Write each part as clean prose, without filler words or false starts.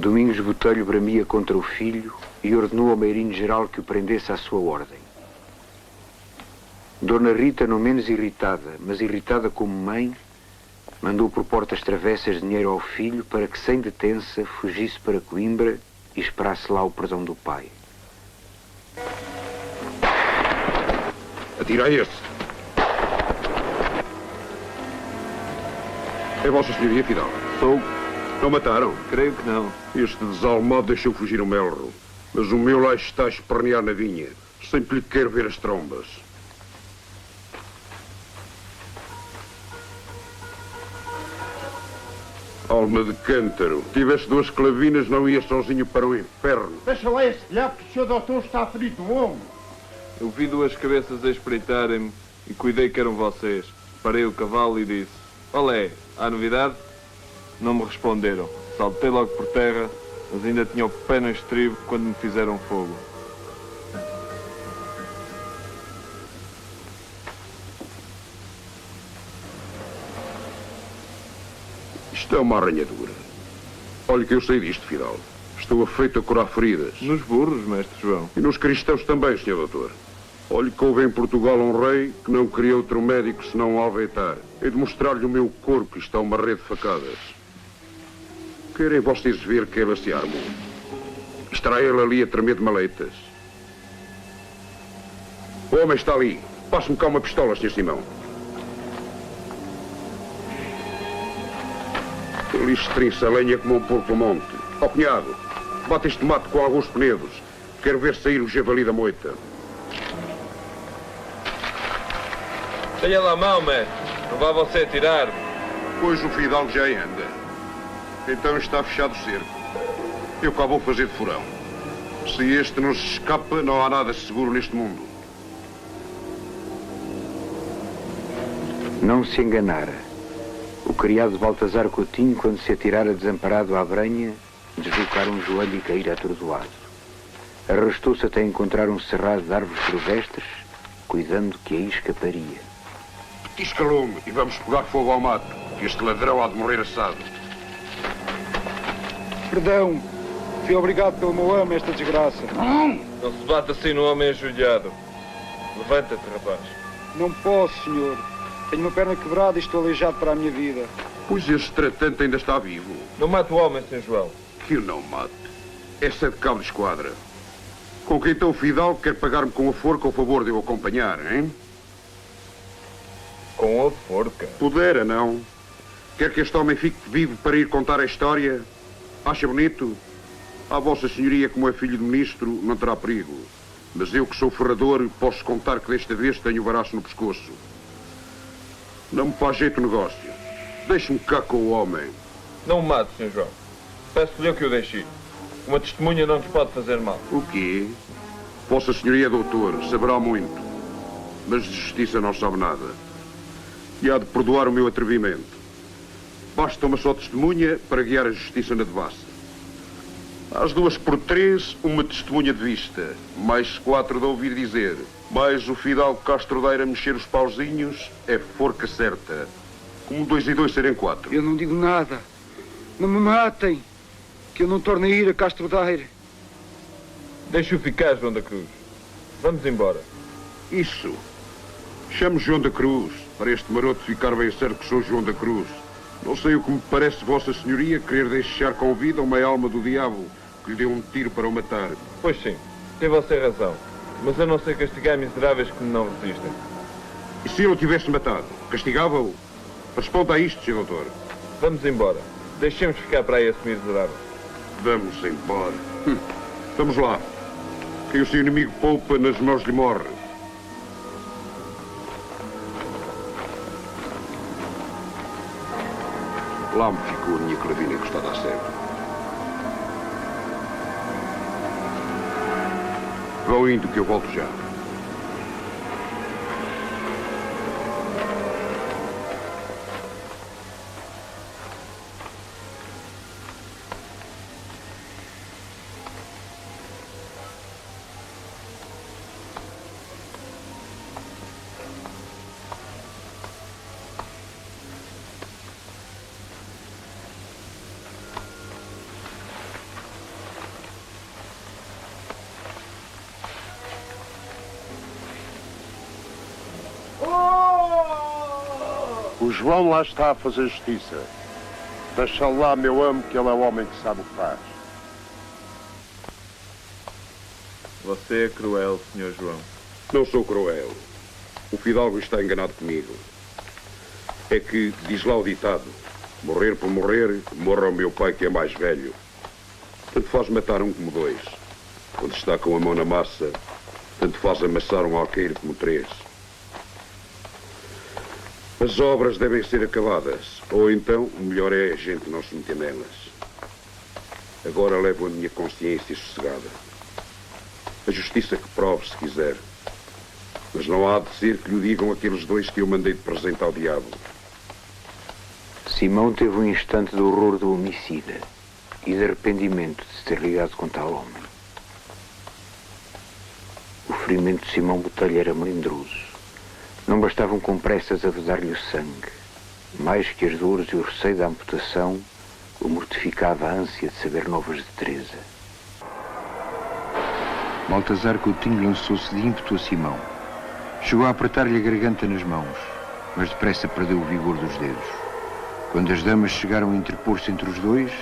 Domingos Botelho bramia contra o filho e ordenou ao meirinho-geral que o prendesse à sua ordem. Dona Rita, não menos irritada, mas irritada como mãe, mandou por portas travessas dinheiro ao filho para que, sem detença, fugisse para Coimbra e esperasse lá o perdão do pai. Atira a esse. É Vossa Senhoria, Fidal? Sou. Não mataram? Creio que não. Este desalmado deixou fugir o Melro, mas o meu lá está a espernear na vinha. Sempre lhe quero ver as trombas. Alma de cântaro, tivesse 2 clavinas, não ia sozinho para o inferno. Deixa lá esse diabo que o senhor doutor está ferido do ombro. Eu vi 2 cabeças a espreitarem-me e cuidei que eram vocês. Parei o cavalo e disse: olé, há novidade? Não me responderam. Saltei logo por terra, mas ainda tinha o pé no estribo quando me fizeram fogo. Isto é uma arranhadura. Olha que eu sei disto, Fidal. Estou afeito a curar feridas. Nos burros, mestre João. E nos cristãos também, Sr. Doutor. Olhe que houve em Portugal um rei que não queria outro médico senão Alveitar. Hei de mostrar-lhe o meu corpo, isto é uma rede de facadas. Querem vocês ver que ela se armou? Estará ele ali a tremer de maleitas. O homem está ali. Passe-me cá uma pistola, Sr. Simão. Ele estrinça a lenha como um porco monte. Ó, cunhado, bate este mato com alguns penedos. Quero ver sair o javali da moita. Tenha lá a mão, mestre. Não vá você atirar-me. Pois o Fidalgo já aí anda. Então está fechado o cerco. Eu cá vou fazer de furão. Se este não se escapa, não há nada seguro neste mundo. Não se enganara. O criado Baltazar Coutinho, quando se atirara desamparado à brenha, deslocara um joelho e caíra atordoado. Arrastou-se até encontrar um cerrado de árvores silvestres, cuidando que aí escaparia. Petisca-lume e vamos pegar fogo ao mato, que este ladrão há de morrer assado. Perdão, fui obrigado pelo meu amo esta desgraça. Não se bate assim no homem ajoelhado. Levanta-te, rapaz. Não posso, senhor. Tenho uma perna quebrada e estou aleijado para a minha vida. Pois este tratante ainda está vivo. Não mate o homem, Sr. João. Que eu não mate. Essa é de cabo de esquadra. Com quem então o Fidalgo quer pagar-me com a forca o favor de eu acompanhar, hein? Com a forca? Pudera, não. Quer que este homem fique vivo para ir contar a história? Acha bonito? A Vossa Senhoria, como é filho de ministro, não terá perigo. Mas eu, que sou ferrador, posso contar que desta vez tenho o baraço no pescoço. Não me faz jeito o negócio. Deixe-me cá com o homem. Não o mate, Sr. João. Peço-lhe eu que o deixe. Uma testemunha não nos pode fazer mal. O quê? Vossa Senhoria é doutor, saberá muito. Mas de justiça não sabe nada. E há de perdoar o meu atrevimento. Basta uma só testemunha para guiar a justiça na devassa. Às 2 por 3, uma testemunha de vista. Mais 4 de ouvir dizer. Mais o Fidalgo Castro Daire a mexer os pauzinhos, é forca certa. Como 2 e 2 serem 4. Eu não digo nada. Não me matem, que eu não torno a ir a Castro Daire. Deixe-o ficar, João da Cruz. Vamos embora. Isso. Chamo João da Cruz, para este maroto ficar bem certo que sou João da Cruz. Não sei o que me parece, Vossa Senhoria, querer deixar com vida uma alma do diabo que lhe deu um tiro para o matar. Pois sim, tem você razão. Mas eu não sei castigar miseráveis que me não resistem. E se ele o tivesse matado, castigava-o? Responda a isto, Sr. Doutor. Vamos embora. Deixemos ficar para aí esse miserável. Vamos embora. Vamos lá. Quem o seu inimigo poupa, nas mãos lhe morre. Lá me ficou a minha clavina encostada à serra. Vão indo que eu volto já. O João lá está a fazer justiça. Deixa lá, meu amo, que ele é o homem que sabe o que faz. Você é cruel, Sr. João. Não sou cruel. O fidalgo está enganado comigo. É que, diz lá o ditado, morrer por morrer, morra o meu pai que é mais velho. Tanto faz matar um como dois. Quando está com a mão na massa, tanto faz amassar um alqueire como três. As obras devem ser acabadas, ou então o melhor é a gente não se meter nelas. Agora levo a minha consciência sossegada. A justiça que prove, se quiser. Mas não há de ser que lhe digam aqueles dois que eu mandei de presente ao diabo. Simão teve um instante de horror do homicida e de arrependimento de se ter ligado com tal homem. O ferimento de Simão Botelho era melindroso. Não bastavam com pressas a vedar-lhe o sangue. Mais que as dores e o receio da amputação, o mortificava a ânsia de saber novas de Teresa. Baltazar Coutinho lançou-se de ímpeto a Simão. Chegou a apertar-lhe a garganta nas mãos, mas depressa perdeu o vigor dos dedos. Quando as damas chegaram a interpor-se entre os dois,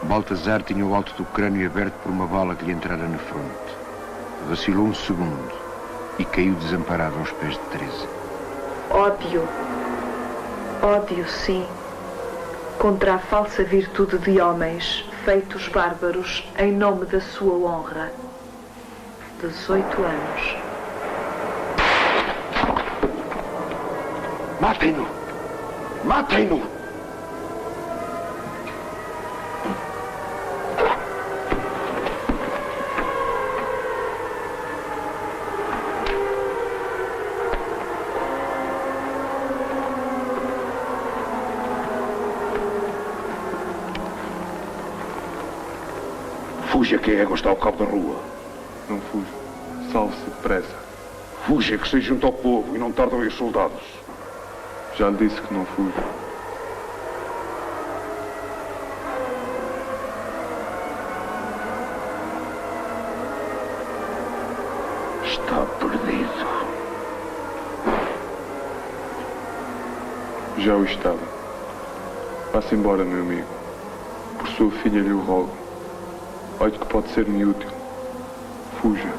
Baltazar tinha o alto do crânio aberto por uma bala que lhe entrara na fronte. Vacilou um segundo e caiu desamparado aos pés de Teresa. Ódio. Ódio, sim. Contra a falsa virtude de homens, feitos bárbaros, em nome da sua honra. 18 anos. Matem-no! Matem-no! Fuja que a égua está ao cabo da rua. Não fujo. Salve-se depressa. Fuja que se junta ao povo e não tardam aí os soldados. Já lhe disse que não fujo. Está perdido. Já o estava. Vá-se embora, meu amigo. Por sua filha lhe o rogo. Olhe que pode ser-me útil. Fuja.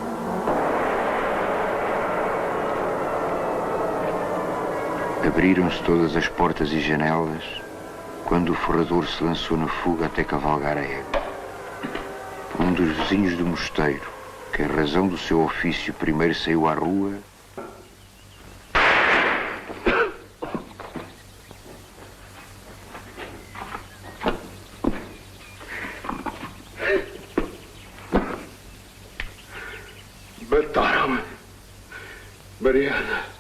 Abriram-se todas as portas e janelas quando o ferrador se lançou na fuga até cavalgar a égua. Um dos vizinhos do mosteiro, que em razão do seu ofício primeiro saiu à rua, Mataram-me. Mariana.